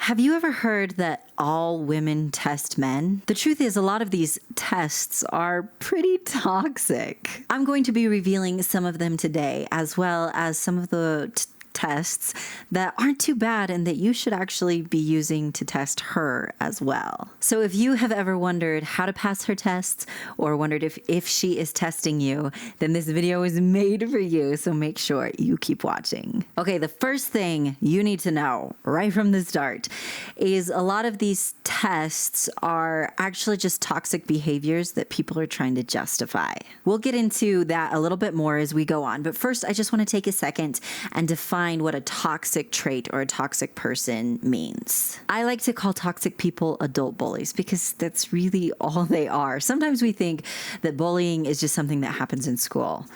Have you ever heard that all women test men? The truth is, a lot of these tests are pretty toxic. I'm going to be revealing some of them today, as well as some of the tests that aren't too bad and that you should actually be using to test her as well. So if you have ever wondered how to pass her tests or wondered if she is testing you, then this video is made for you. So make sure you keep watching. Okay, the first thing you need to know right from the start is a lot of these tests are actually just toxic behaviors that people are trying to justify. We'll get into that a little bit more as we go on. But first, I just want to take a second and define what a toxic trait or a toxic person means. I like to call toxic people adult bullies because that's really all they are. Sometimes we think that bullying is just something that happens in school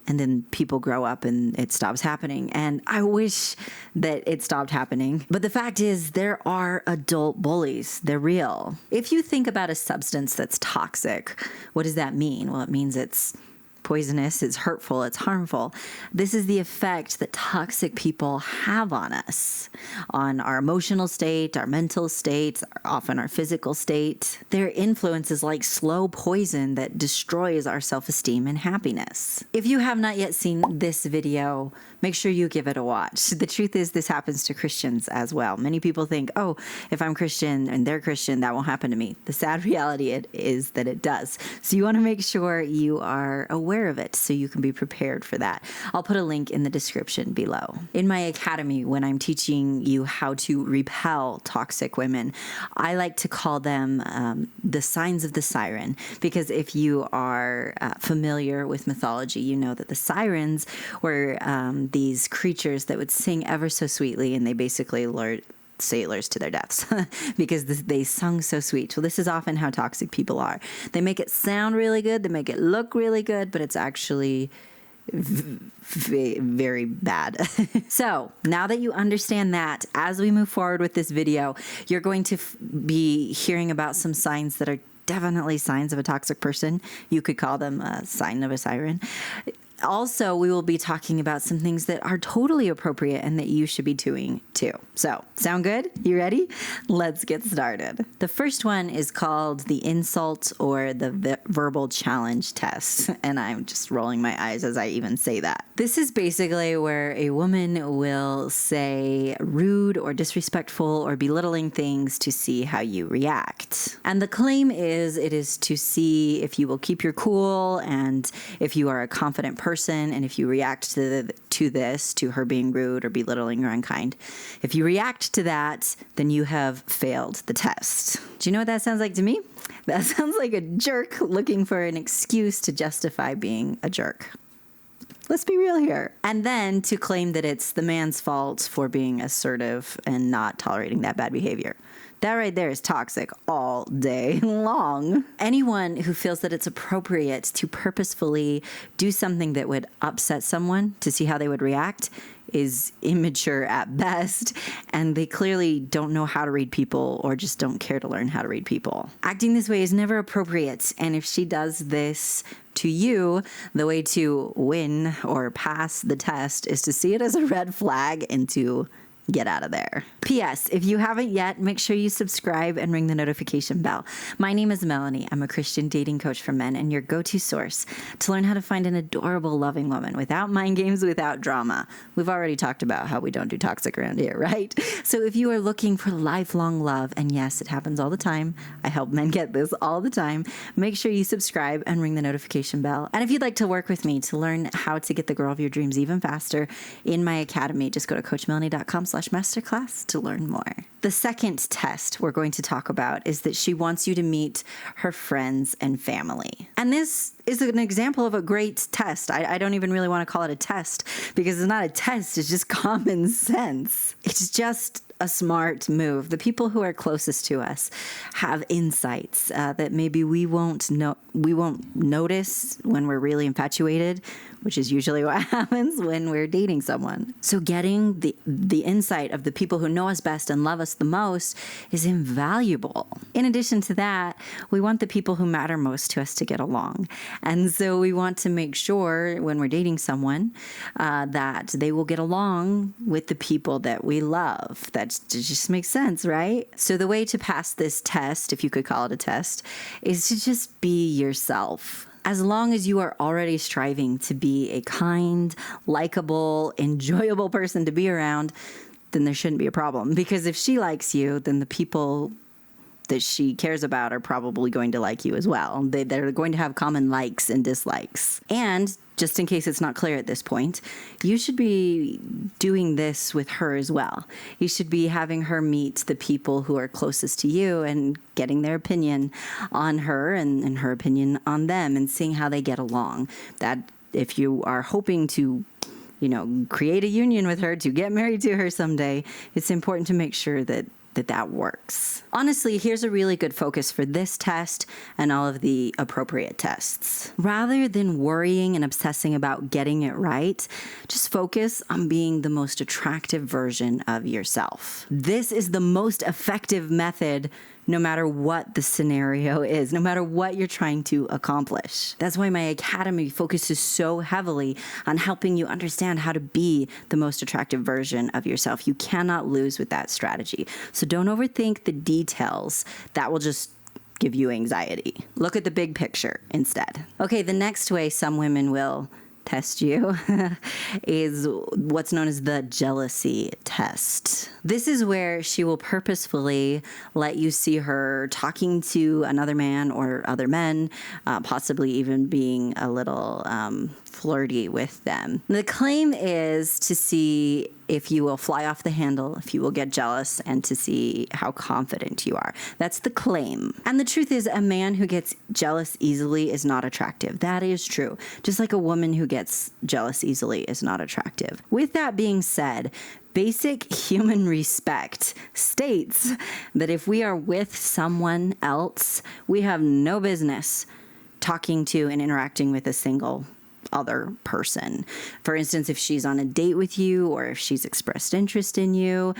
and then people grow up and it stops happening. And I wish that it stopped happening. But the fact is, there are adult bullies. They're real. If you think about a substance that's toxic, what does that mean? Well, it means it's poisonous, it's hurtful, it's harmful. This is the effect that toxic people have on us, on our emotional state, our mental state, often our physical state. Their influence is like slow poison that destroys our self-esteem and happiness. If you have not yet seen this video, make sure you give it a watch. The truth is, this happens to Christians as well. Many people think, oh, if I'm Christian and they're Christian, that won't happen to me. The sad reality is that it does. So you want to make sure you are aware of it so you can be prepared for that. I'll put a link in the description below. In my academy, when I'm teaching you how to repel toxic women, I like to call them the signs of the siren, because if you are familiar with mythology, you know that the sirens were these creatures that would sing ever so sweetly, and they basically lured sailors to their deaths because they sung so sweet. Well, this is often how toxic people are. They make it sound really good, they make it look really good, but it's actually very bad. So now that you understand that, as we move forward with this video, you're going to be hearing about some signs that are definitely signs of a toxic person. You could call them a sign of a siren. Also, we will be talking about some things that are totally appropriate and that you should be doing too. So, sound good? You ready? Let's get started. The first one is called the insult or the verbal challenge test. And I'm just rolling my eyes as I even say that. This is basically where a woman will say rude or disrespectful or belittling things to see how you react. And the claim is it is to see if you will keep your cool and if you are a confident person, and if you react to her being rude or belittling or unkind. If you react to that, then you have failed the test. Do you know what that sounds like to me? That sounds like a jerk looking for an excuse to justify being a jerk. Let's be real here. And then to claim that it's the man's fault for being assertive and not tolerating that bad behavior. That right there is toxic all day long. Anyone who feels that it's appropriate to purposefully do something that would upset someone to see how they would react is immature at best, and they clearly don't know how to read people or just don't care to learn how to read people. Acting this way is never appropriate, and if she does this to you, the way to win or pass the test is to see it as a red flag and to get out of there. P.S. If you haven't yet, make sure you subscribe and ring the notification bell. My name is Melannie. I'm a Christian dating coach for men and your go-to source to learn how to find an adorable, loving woman without mind games, without drama. We've already talked about how we don't do toxic around here, right? So if you are looking for lifelong love, and yes, it happens all the time, I help men get this all the time, make sure you subscribe and ring the notification bell. And if you'd like to work with me to learn how to get the girl of your dreams even faster in my academy, just go to coachmelannie.com/masterclass to learn more. The second test we're going to talk about is that she wants you to meet her friends and family. And this is an example of a great test. I don't even really want to call it a test because it's not a test, it's just common sense. It's just a smart move. The people who are closest to us have insights that maybe we won't notice when we're really infatuated. which is usually what happens when we're dating someone. So getting the insight of the people who know us best and love us the most is invaluable. In addition to that, we want the people who matter most to us to get along. And so we want to make sure when we're dating someone that they will get along with the people that we love. That just makes sense, right? So the way to pass this test, if you could call it a test, is to just be yourself. As long as you are already striving to be a kind, likable, enjoyable person to be around, then there shouldn't be a problem. Because if she likes you, then the people that she cares about are probably going to like you as well. They're going to have common likes and dislikes. And just in case it's not clear at this point, you should be doing this with her as well. You should be having her meet the people who are closest to you and getting their opinion on her and her opinion on them and seeing how they get along. That if you are hoping to, create a union with her, to get married to her someday, it's important to make sure that works. Honestly, here's a really good focus for this test and all of the appropriate tests. Rather than worrying and obsessing about getting it right, just focus on being the most attractive version of yourself. This is the most effective method no matter what the scenario is, no matter what you're trying to accomplish. That's why my academy focuses so heavily on helping you understand how to be the most attractive version of yourself. You cannot lose with that strategy. So don't overthink the details. That will just give you anxiety. Look at the big picture instead. Okay, the next way some women will test you is what's known as the jealousy test. This is where she will purposefully let you see her talking to another man or other men, possibly even being a little flirty with them. The claim is to see if you will fly off the handle, if you will get jealous, and to see how confident you are. That's the claim. And the truth is, a man who gets jealous easily is not attractive. That is true. Just like a woman who gets jealous easily is not attractive. With that being said, basic human respect states that if we are with someone else, we have no business talking to and interacting with a single other person. For instance, if she's on a date with you or if she's expressed interest in you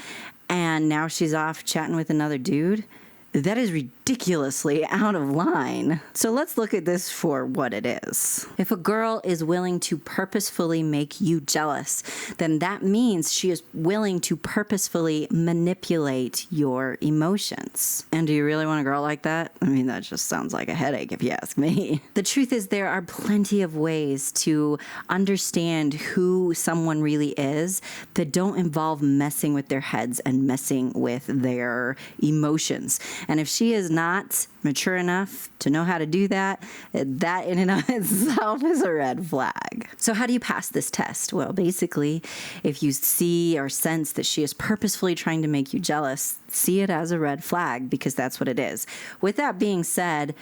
and now she's off chatting with another dude, that is ridiculously out of line. So let's look at this for what it is. If a girl is willing to purposefully make you jealous, then that means she is willing to purposefully manipulate your emotions. And do you really want a girl like that? I mean, that just sounds like a headache if you ask me. The truth is there are plenty of ways to understand who someone really is that don't involve messing with their heads and messing with their emotions. And if she is not mature enough to know how to do that, that in and of itself is a red flag. So how do you pass this test? Well, basically, if you see or sense that she is purposefully trying to make you jealous, see it as a red flag because that's what it is. With that being said,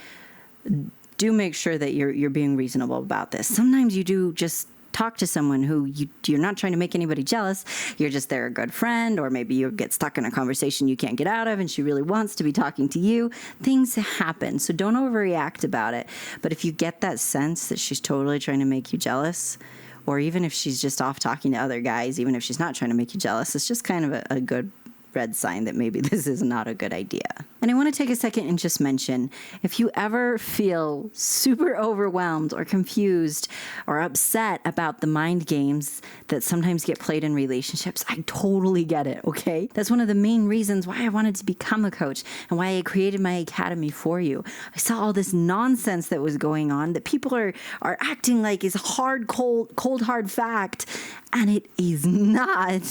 do make sure that you're being reasonable about this. Sometimes you do just talk to someone who you're not trying to make anybody jealous. You're just they're a good friend, or maybe you get stuck in a conversation you can't get out of and she really wants to be talking to you. Things happen, so don't overreact about it. But if you get that sense that she's totally trying to make you jealous, or even if she's just off talking to other guys, even if she's not trying to make you jealous, it's just kind of a good red sign that maybe this is not a good idea. And I want to take a second and just mention, if you ever feel super overwhelmed or confused or upset about the mind games that sometimes get played in relationships, I totally get it, okay? That's one of the main reasons why I wanted to become a coach and why I created my academy for you. I saw all this nonsense that was going on that people are acting like is cold, hard fact, and it is not.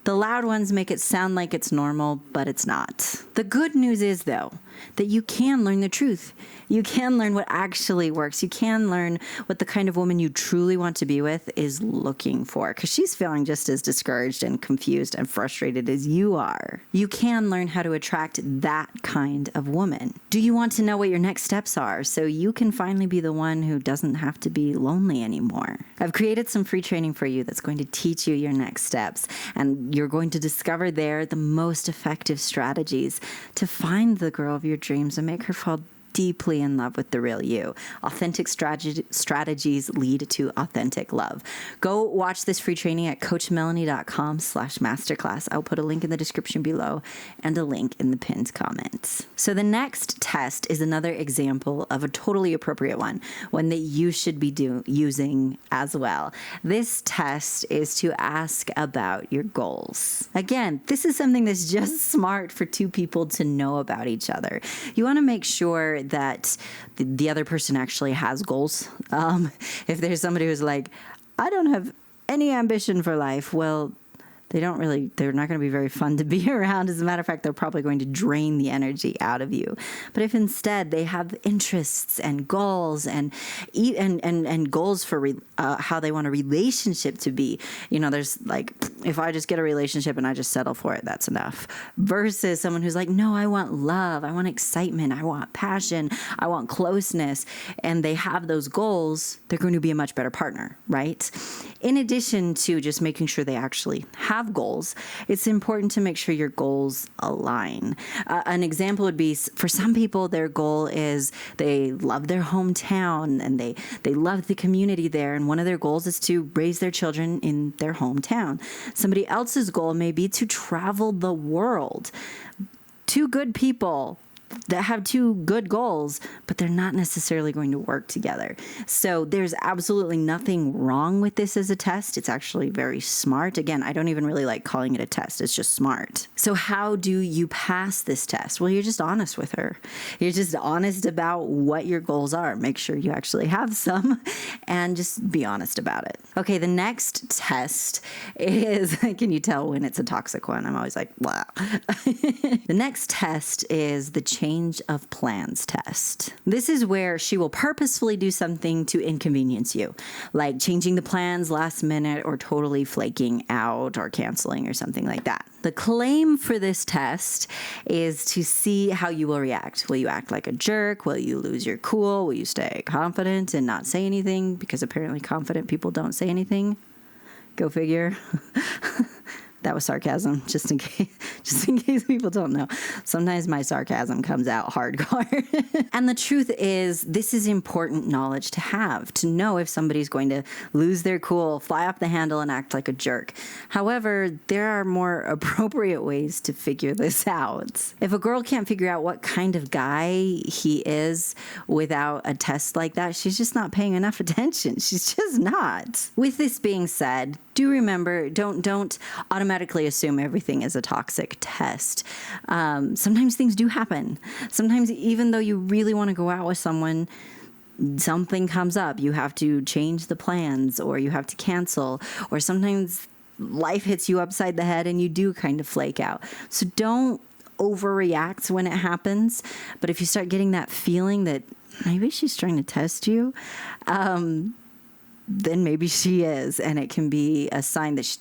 The loud ones make it sound like it's normal, but it's not. The good news is, though, that you can learn the truth. You can learn what actually works. You can learn what the kind of woman you truly want to be with is looking for, because she's feeling just as discouraged and confused and frustrated as you are. You can learn how to attract that kind of woman. Do you want to know what your next steps are so you can finally be the one who doesn't have to be lonely anymore? I've created some free training for you that's going to teach you your next steps, and you're going to discover there the most effective strategies to find the girl of your dreams and make her fall deeply in love with the real you. Authentic strategies lead to authentic love. Go watch this free training at coachmelannie.com/masterclass. I'll put a link in the description below and a link in the pinned comments. So the next test is another example of a totally appropriate one that you should be using as well. This test is to ask about your goals. Again, this is something that's just smart for two people to know about each other. You want to make sure that the other person actually has goals. If there's somebody who's like, I don't have any ambition for life, well, they're not going to be very fun to be around. As a matter of fact, they're probably going to drain the energy out of you. But if instead they have interests and goals and goals for how they want a relationship to be, there's like, if I just get a relationship and I just settle for it, that's enough. Versus someone who's like, no, I want love, I want excitement, I want passion, I want closeness, and they have those goals, they're going to be a much better partner, right? In addition to just making sure they actually have goals, it's important to make sure your goals align. An example would be, for some people, their goal is they love their hometown and they love the community there, and one of their goals is to raise their children in their hometown. Somebody else's goal may be to travel the world. Two good people that have two good goals, but they're not necessarily going to work together. So there's absolutely nothing wrong with this as a test. It's actually very smart. Again, I don't even really like calling it a test. It's just smart. So how do you pass this test? Well, you're just honest with her. You're just honest about what your goals are. Make sure you actually have some and just be honest about it. Okay, the next test is, can you tell when it's a toxic one? I'm always like, wow. The next test is the change of plans test. This is where she will purposefully do something to inconvenience you, like changing the plans last minute or totally flaking out or canceling or something like that. The claim for this test is to see how you will react. Will you act like a jerk? Will you lose your cool? Will you stay confident and not say anything? Because apparently confident people don't say anything. Go figure. That was sarcasm, just in case people don't know. Sometimes my sarcasm comes out hardcore. And the truth is, this is important knowledge to have, to know if somebody's going to lose their cool, fly off the handle, and act like a jerk. However, there are more appropriate ways to figure this out. If a girl can't figure out what kind of guy he is without a test like that, she's just not paying enough attention. She's just not. With this being said, do remember, don't automatically assume everything is a toxic test. Sometimes things do happen. Sometimes even though you really want to go out with someone, something comes up. You have to change the plans, or you have to cancel, or sometimes life hits you upside the head and you do kind of flake out. So don't overreact when it happens. But if you start getting that feeling that maybe she's trying to test you, then maybe she is, and it can be a sign that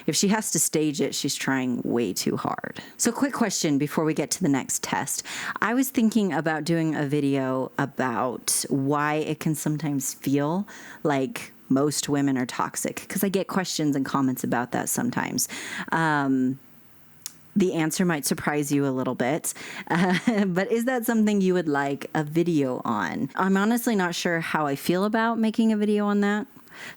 if she has to stage it, she's trying way too hard. So quick question before we get to the next test. I was thinking about doing a video about why it can sometimes feel like most women are toxic, because I get questions and comments about that sometimes. The answer might surprise you a little bit, but is that something you would like a video on? I'm honestly not sure how I feel about making a video on that.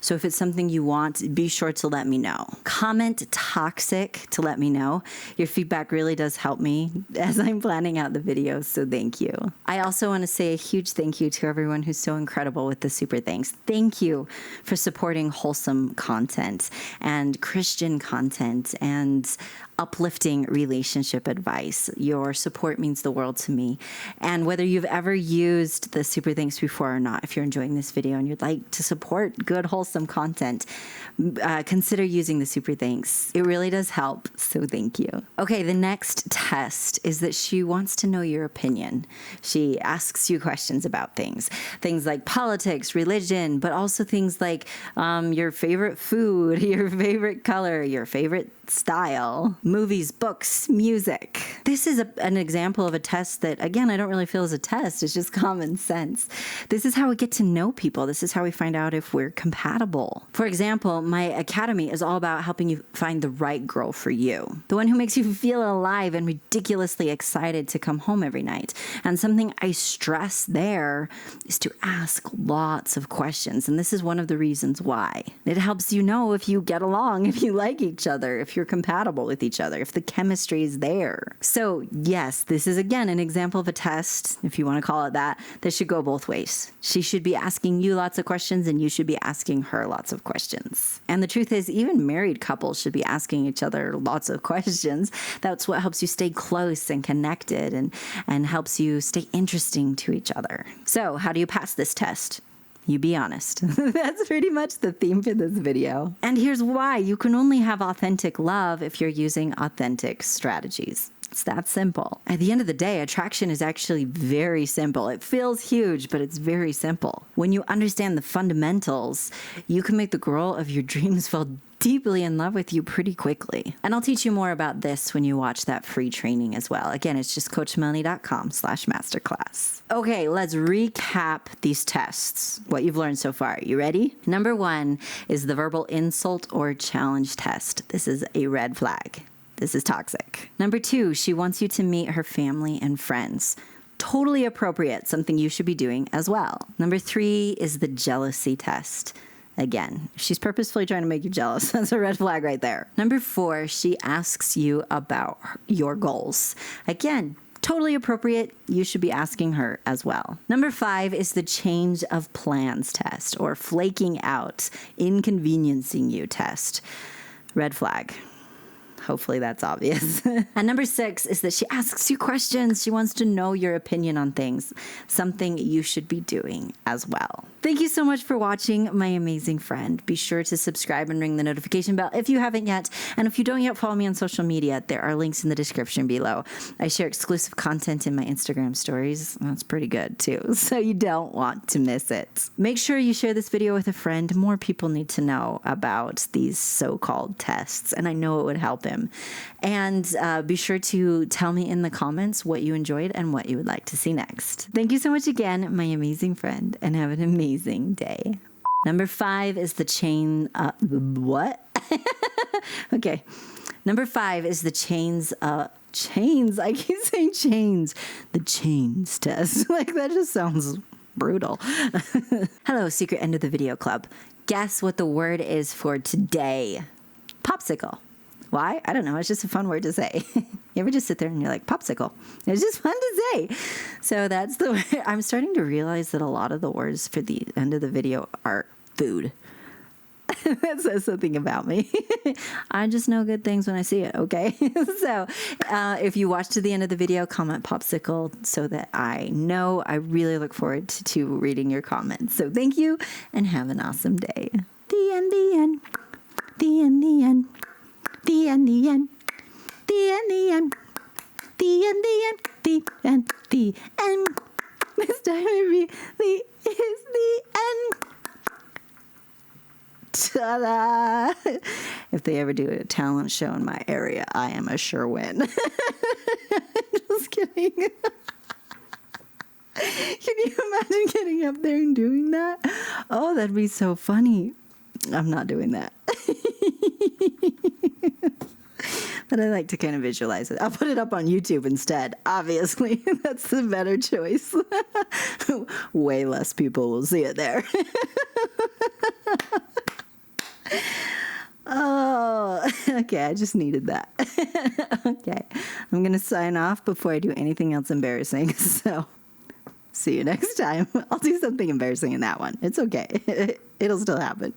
So if it's something you want, be sure to let me know. Comment toxic to let me know. Your feedback really does help me as I'm planning out the videos, so thank you. I also want to say a huge thank you to everyone who's so incredible with the super thanks. Thank you for supporting wholesome content and Christian content and uplifting relationship advice. Your support means the world to me. And whether you've ever used the super thanks before or not, if you're enjoying this video and you'd like to support good, wholesome content, consider using the super thanks. It really does help, so thank you. Okay, the next test is that she wants to know your opinion. She asks you questions about things like politics, religion, but also things like your favorite food, your favorite color, your favorite style, movies, books, music. This is an example of a test that, again, I don't really feel is a test. It's just common sense. This is how we get to know people. This is how we find out if we're compatible. For example, my academy is all about helping you find the right girl for you, the one who makes you feel alive and ridiculously excited to come home every night. And something I stress there is to ask lots of questions. And this is one of the reasons why. It helps you know if you get along, if you like each other, if you're compatible with each other, if the chemistry is there. So yes, this is again an example of a test, if you want to call it that should go both ways. She should be asking you lots of questions and you should be asking her lots of questions. And the truth is, even married couples should be asking each other lots of questions. That's what helps you stay close and connected and helps you stay interesting to each other. So how do you pass this test? You be honest. That's pretty much the theme for this video. And here's why. You can only have authentic love if you're using authentic strategies. It's that simple. At the end of the day, attraction is actually very simple. It feels huge, but it's very simple. When you understand the fundamentals, you can make the girl of your dreams fall deeply in love with you pretty quickly. And I'll teach you more about this when you watch that free training as well. Again, it's just coachmelannie.com/masterclass. Okay, let's recap these tests, what you've learned so far. You ready? Number 1 is the verbal insult or challenge test. This is a red flag. This is toxic. Number 2, she wants you to meet her family and friends. Totally appropriate, something you should be doing as well. Number 3 is the jealousy test. Again, if she's purposefully trying to make you jealous, that's a red flag right there. Number 4, she asks you about your goals. Again, totally appropriate. You should be asking her as well. Number 5 is the change of plans test, or flaking out, inconveniencing you test. Red flag. Hopefully that's obvious. And number 6 is that she asks you questions. She wants to know your opinion on things, something you should be doing as well. Thank you so much for watching, my amazing friend. Be sure to subscribe and ring the notification bell if you haven't yet. And if you don't yet follow me on social media, there are links in the description below. I share exclusive content in my Instagram stories. That's pretty good too, so you don't want to miss it. Make sure you share this video with a friend. More people need to know about these so-called tests, and I know it would help him. And be sure to tell me in the comments what you enjoyed and what you would like to see next. Thank you so much again, my amazing friend, and have an amazing day. Number 5 is the chain. What? Okay. Number 5 is the chains. Chains. I keep saying chains. The chains test. Like, that just sounds brutal. Hello, secret end of the video club. Guess what the word is for today? Popsicle. Why? I don't know. It's just a fun word to say. You ever just sit there and you're like, popsicle? It's just fun to say. So that's the word. I'm starting to realize that a lot of the words for the end of the video are food. That says something about me. I just know good things when I see it, okay? So if you watch to the end of the video, comment popsicle so that I know. I really look forward to reading your comments. So thank you and have an awesome day. The end, the end. The end, the end. The end, the end, the end, the end, the end, the end, the end, the end. This time it really is the end. Ta-da! If they ever do a talent show in my area, I am a sure win. Just kidding. Can you imagine getting up there and doing that? Oh, that'd be so funny. I'm not doing that. But I like to kind of visualize it. I'll put it up on YouTube instead. Obviously, that's the better choice. Way less people will see it there. Oh, okay. I just needed that. Okay. I'm going to sign off before I do anything else embarrassing. So see you next time. I'll do something embarrassing in that one. It's okay. It'll still happen.